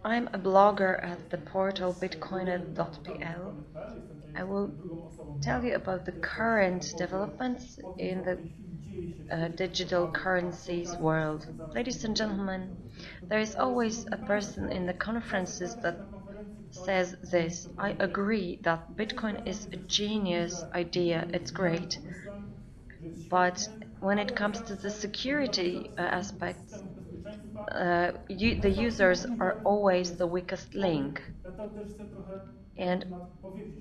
I'm a blogger at the portal bitcoiner.pl. I will tell you about the current developments in the digital currencies world. Ladies and gentlemen, there is always a person in the conferences that says this. I agree that Bitcoin is a genius idea, it's great. But when it comes to the security aspects, the users are always the weakest link. And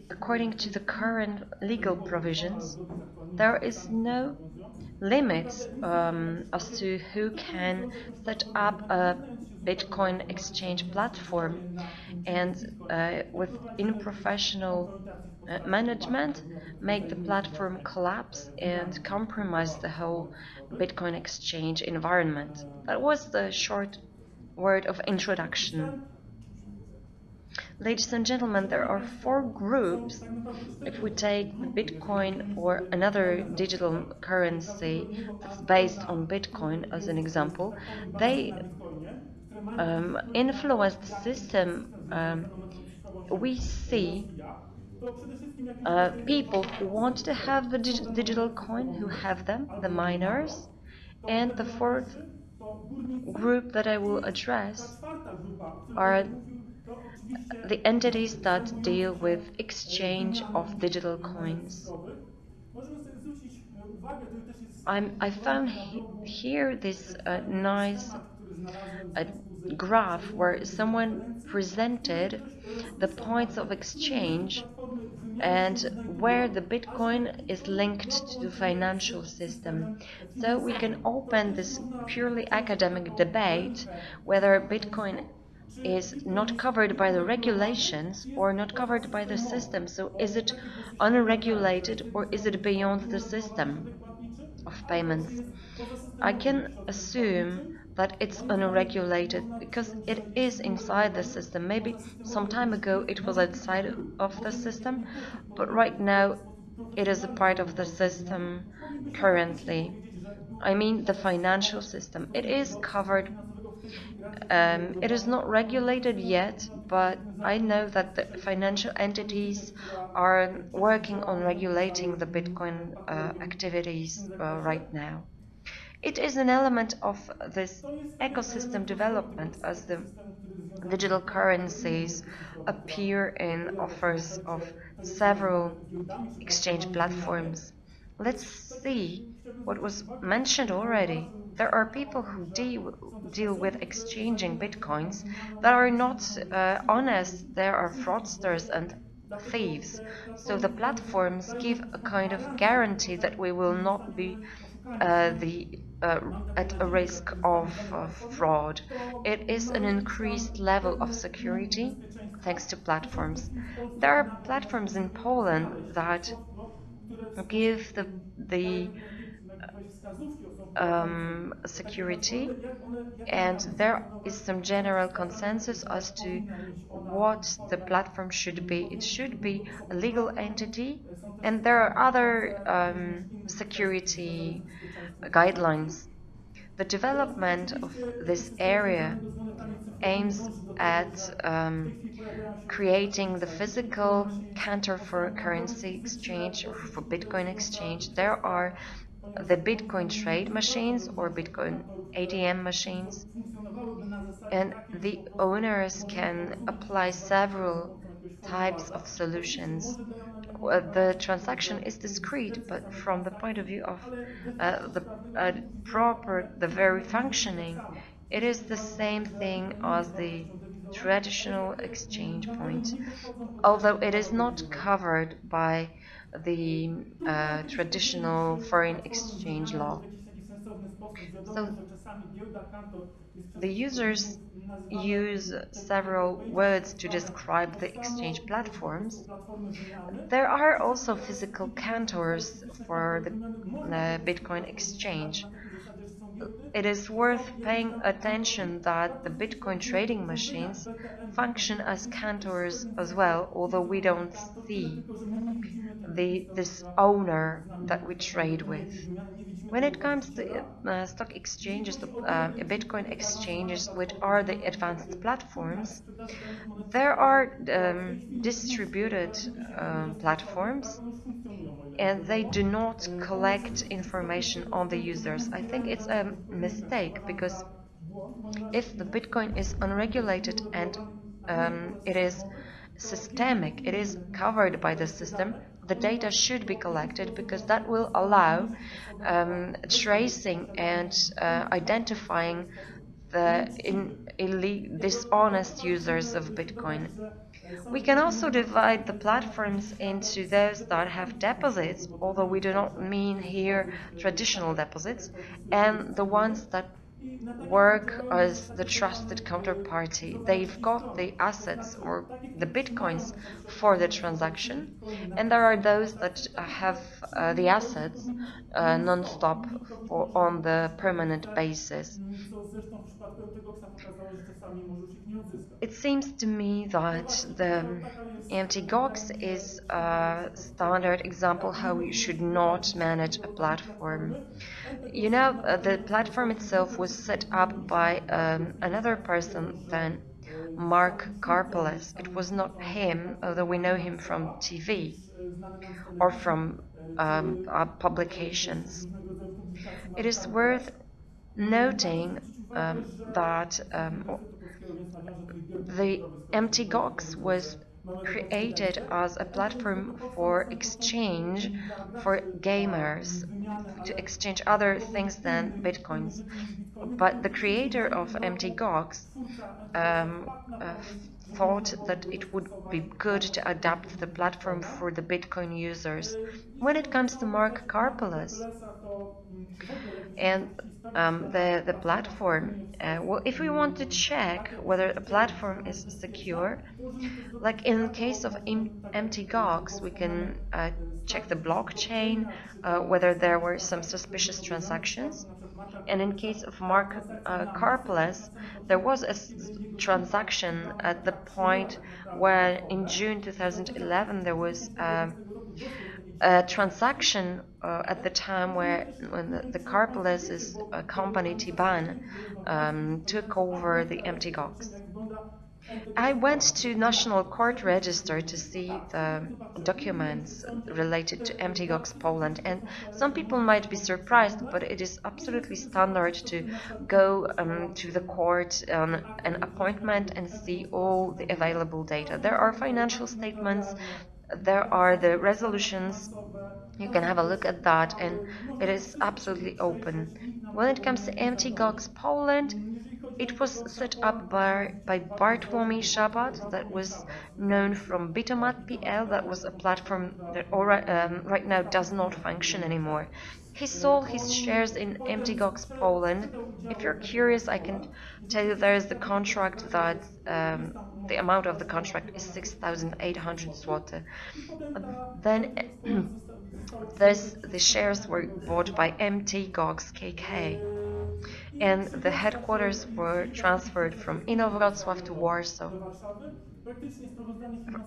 according to the current legal provisions, there is no limits as to who can set up a Bitcoin exchange platform and with unprofessional management make the platform collapse and compromise the whole Bitcoin exchange environment. That was the short word of introduction. Ladies and gentlemen, there are four groups. If we take the Bitcoin or another digital currency that's based on Bitcoin as an example, they influence the system. We see people who want to have the digital coin, who have them, the miners, and the fourth group that I will address are the entities that deal with exchange of digital coins. I found here this nice uh, graph where someone presented the points of exchange and where the Bitcoin is linked to the financial system. So we can open this purely academic debate whether Bitcoin is not covered by the regulations or not covered by the system. So is it unregulated or is it beyond the system of payments? I can assume that it's unregulated because it is inside the system. Maybe some time ago it was outside of the system, but right now it is a part of the system currently. I mean the financial system. It is covered. It is not regulated yet, but I know that the financial entities are working on regulating the Bitcoin activities right now. It is an element of this ecosystem development as the digital currencies appear in offers of several exchange platforms. Let's see what was mentioned already. There are people who deal with exchanging bitcoins that are not honest. There are fraudsters and thieves. So the platforms give a kind of guarantee that we will not be the at a risk of fraud. It is an increased level of security thanks to platforms. There are platforms in Poland that give the security, and there is some general consensus as to what the platform should be. It should be a legal entity, and there are other security guidelines. The development of this area aims at creating the physical counter for currency exchange or for Bitcoin exchange. There are the Bitcoin trade machines or Bitcoin ATM machines, and the owners can apply several types of solutions. The transaction is discrete, but from the point of view of the very functioning, it is the same thing as the traditional exchange point, although it is not covered by the traditional foreign exchange law. So the users use several words to describe the exchange platforms. There are also physical counters for the Bitcoin exchange. It is worth paying attention that the Bitcoin trading machines function as counters as well, although we don't see this owner that we trade with. When it comes to stock exchanges, Bitcoin exchanges, which are the advanced platforms, there are distributed platforms, and they do not collect information on the users. I think it's a mistake because if the Bitcoin is unregulated and it is systemic, it is covered by the system, the data should be collected because that will allow tracing and identifying the dishonest users of Bitcoin. We can also divide the platforms into those that have deposits, although we do not mean here traditional deposits, and the ones that work as the trusted counterparty. They've got the assets or the bitcoins for the transaction, and there are those that have the assets non-stop for on the permanent basis. It seems to me that the anti-gox is a standard example how you should not manage a platform. You know, the platform itself was set up by another person than Mark Karpeles. It was not him, although we know him from TV or from publications. It is worth noting that the MTGOX was created as a platform for exchange for gamers, to exchange other things than bitcoins. But the creator of MTGOX um, uh, thought that it would be good to adapt the platform for the Bitcoin users. When it comes to Mark Karpeles and the platform, well, if we want to check whether a platform is secure, like in case of empty gogs, we can check the blockchain, whether there were some suspicious transactions. And in case of Mark Karpeles, there was a transaction at the point where in June 2011 there was a transaction at the time when the Karpeles's company Tiban took over the empty gogs. I went to National Court Register to see the documents related to MTGOX Poland, and some people might be surprised, but it is absolutely standard to go to the court on an appointment and see all the available data. There are financial statements, there are the resolutions. You can have a look at that, and it is absolutely open. When it comes to MTGOX Poland, it was set up by Bartłomiej Szabat, that was known from Bitomat.pl, that was a platform that right now does not function anymore. He sold his shares in MTGOX Poland. If you're curious, I can tell you there is the contract that the amount of the contract is 6,800 zloty. Then the shares were bought by MTGOX KK, and the headquarters were transferred from Inowrocław to Warsaw.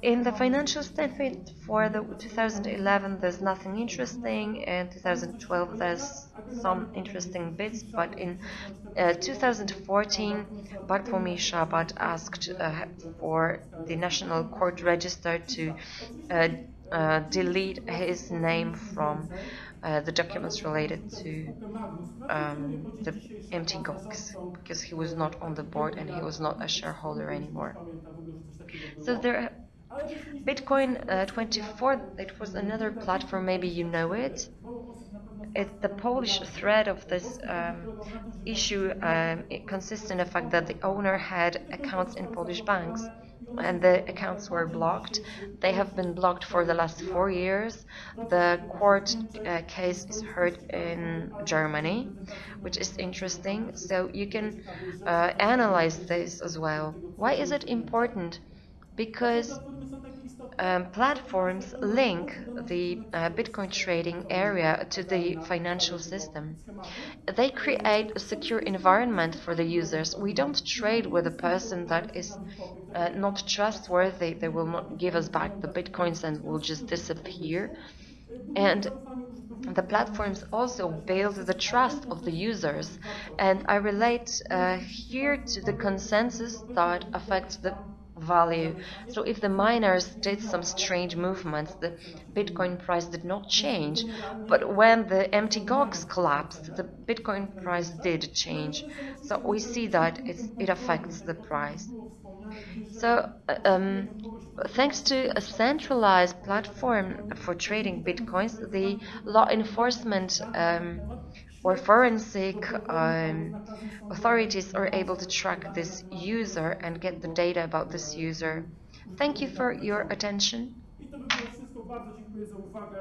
In the financial statement for the 2011, there's nothing interesting. In 2012, there's some interesting bits, but in 2014, Bartłomiej Szabat asked for the National Court Register to uh, delete his name from the documents related to the empty gox, because he was not on the board and he was not a shareholder anymore. So there, Bitcoin 24, it was another platform, maybe you know it. It's the Polish thread of this issue. It consists in the fact that the owner had accounts in Polish banks, and the accounts were blocked. They have been blocked for the last 4 years. The court case is heard in Germany, which is interesting. So you can analyze this as well. Why is it important? Because platforms link the Bitcoin trading area to the financial system. They create a secure environment for the users. We don't trade with a person that is not trustworthy. They will not give us back the Bitcoins and will just disappear. And the platforms also build the trust of the users. And I relate here to the consensus that affects the value. So if the miners did some strange movements, the Bitcoin price did not change. But when the empty GOGs collapsed, the Bitcoin price did change. So we see that it affects the price. So, thanks to a centralized platform for trading bitcoins, the law enforcement or forensic authorities are able to track this user and get the data about this user. Thank you for your attention. I to by było wszystko. Bardzo dziękuję za uwagę.